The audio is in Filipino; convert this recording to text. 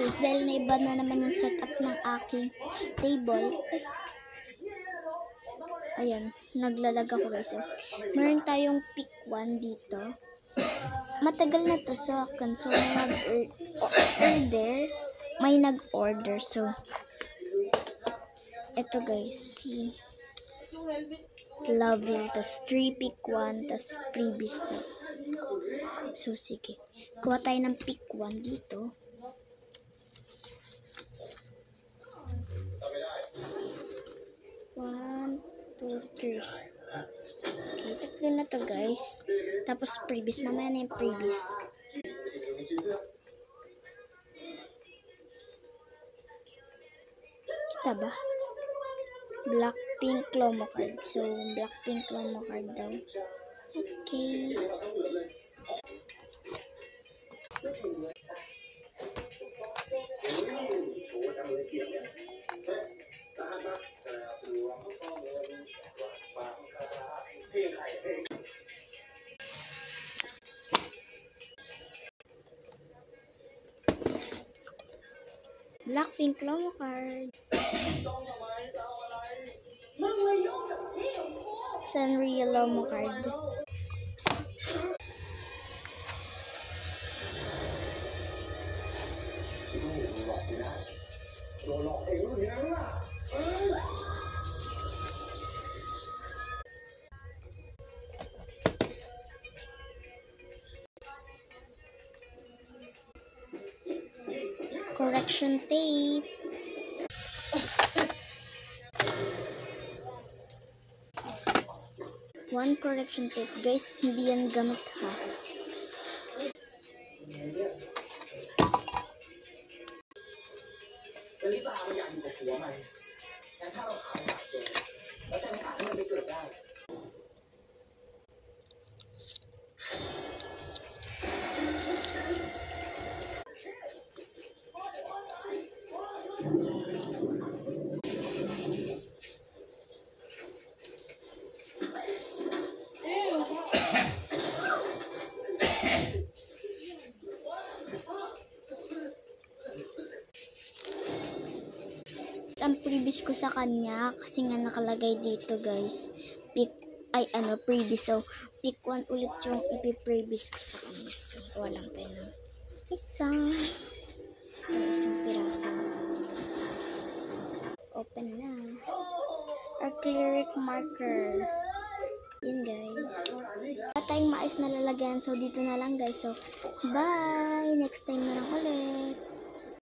guys, dahil naiba na naman yung setup ng aking table. Ayan, naglalag ako guys. So, meron tayong pick 1 dito. Matagal na to sa akin. So, may nag-order. So, eto guys, si Lovely. Tas 3 pick 1, tas previous na. So, sige. Kuha tayo ng pick 1 dito. One, two, three. Okay, tatlo na to guys. Tapos previous. Mamaya na yung previous. Kita ba? Blackpink Clomo card. So, Blackpink Clomo card daw. Okay. Blackpink Clomo card. Sanrio Lomo card. Correction tape. One correction tape. Guys, hindi yan gamit ha. Ang previous ko sa kanya kasi nga nakalagay dito guys previous, so pick 1 ulit yung ipi-previous ko sa kanya. So walang tayo ng isang piraso. Open na. Acrylic marker. Yun guys, wala tayong maayos na lalagyan, so dito na lang guys. So bye, next time na lang ulit.